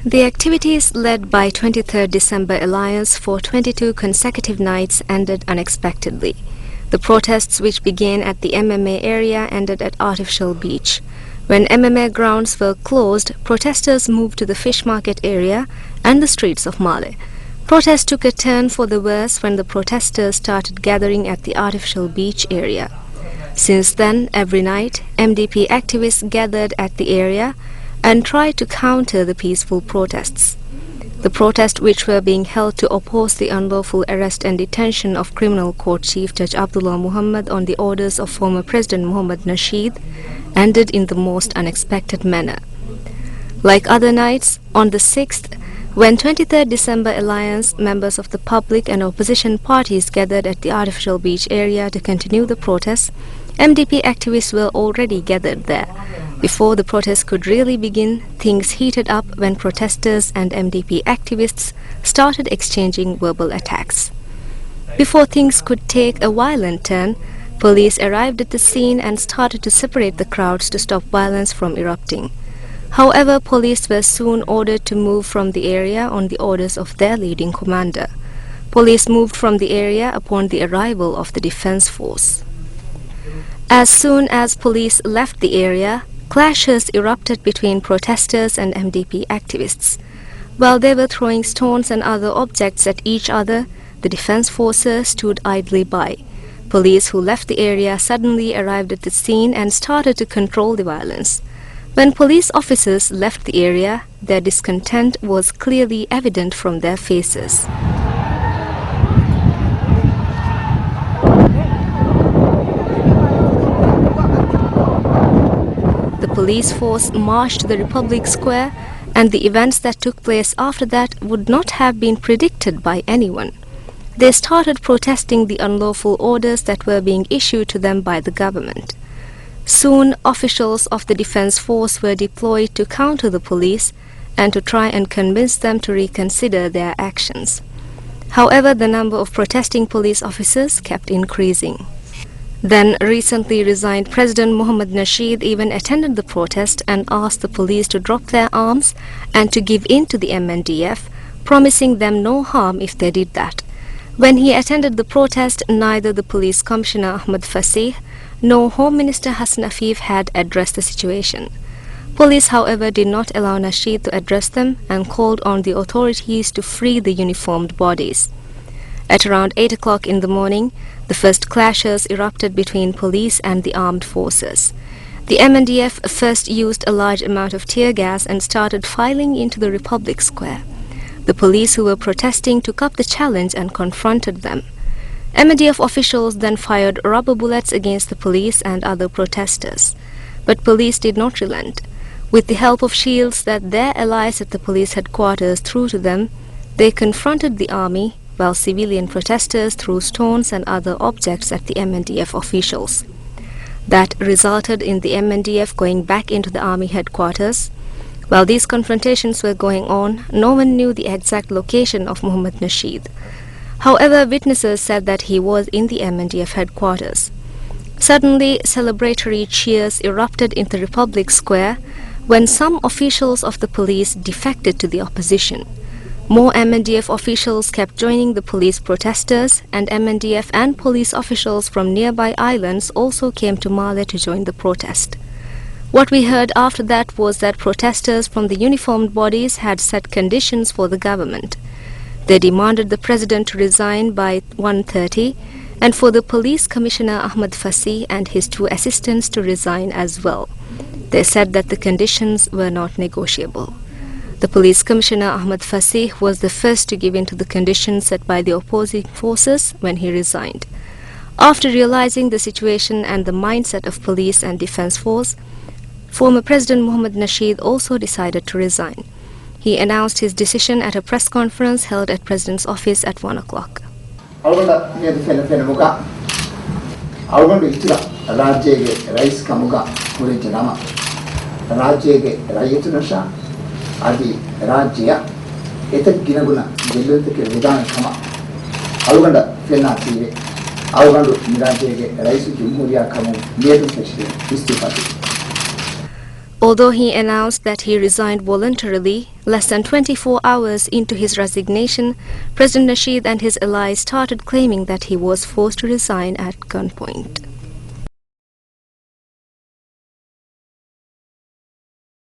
The activities led by 23rd December Alliance for 22 consecutive nights ended unexpectedly. The protests, which began at the MMA area, ended at Artificial Beach. When MMA grounds were closed, protesters moved to the fish market area and the streets of Male. Protests took a turn for the worse when the protesters started gathering at the Artificial Beach area. Since then, every night, MDP activists gathered at the area and tried to counter the peaceful protests. The protests, which were being held to oppose the unlawful arrest and detention of Criminal Court Chief Judge Abdullah Muhammad on the orders of former President Mohammad Nasheed, ended in the most unexpected manner. Like other nights, on the 6th, when 23rd December Alliance members of the public and opposition parties gathered at the Artificial Beach area to continue the protests, MDP activists were already gathered there. Before the protests could really begin, things heated up when protesters and MDP activists started exchanging verbal attacks. Before things could take a violent turn, police arrived at the scene and started to separate the crowds to stop violence from erupting. However, police were soon ordered to move from the area on the orders of their leading commander. Police moved from the area upon the arrival of the defense force. As soon as police left the area, clashes erupted between protesters and MDP activists. While they were throwing stones and other objects at each other, the defense forces stood idly by. Police who left the area suddenly arrived at the scene and started to control the violence. When police officers left the area, their discontent was clearly evident from their faces. The police force marched to the Republic Square, and the events that took place after that would not have been predicted by anyone. They started protesting the unlawful orders that were being issued to them by the government. Soon, officials of the defense force were deployed to counter the police and to try and convince them to reconsider their actions. However, the number of protesting police officers kept increasing. Then, recently resigned President Mohammad Nasheed even attended the protest and asked the police to drop their arms and to give in to the MNDF, promising them no harm if they did that. When he attended the protest, neither the police commissioner Ahmad Fasih nor Home Minister Hassan Afif had addressed the situation. Police, however, did not allow Nasheed to address them and called on the authorities to free the uniformed bodies. At around 8 o'clock in the morning, the first clashes erupted between police and the armed forces. The MNDF first used a large amount of tear gas and started filing into the Republic Square. The police who were protesting took up the challenge and confronted them. MNDF officials then fired rubber bullets against the police and other protesters. But police did not relent. With the help of shields that their allies at the police headquarters threw to them, they confronted the army, while civilian protesters threw stones and other objects at the MNDF officials. That resulted in the MNDF going back into the army headquarters. While these confrontations were going on, no one knew the exact location of Mohammad Nasheed. However, witnesses said that he was in the MNDF headquarters. Suddenly, celebratory cheers erupted in the Republic Square when some officials of the police defected to the opposition. More MNDF officials kept joining the police protesters, and MNDF and police officials from nearby islands also came to Malé to join the protest. What we heard after that was that protesters from the uniformed bodies had set conditions for the government. They demanded the president to resign by 1:30 and for the police commissioner Ahmed Fassi and his 2 assistants to resign as well. They said that the conditions were not negotiable. The police commissioner Ahmed Fassi was the first to give in to the conditions set by the opposing forces when he resigned. After realizing the situation and the mindset of police and defense force, former President Mohamed Nasheed also decided to resign. He announced his decision at a press conference held at President's office at 1 o'clock. Adi Rajya Etak Ginaguna, Jelutik Vidan Kama, Aluganda Fenati, Alugandu Mirajege, Raisu Jumuria Kamu, Yedu Seshi, Istifati. Although he announced that he resigned voluntarily, less than 24 hours into his resignation, President Nasheed and his allies started claiming that he was forced to resign at gunpoint.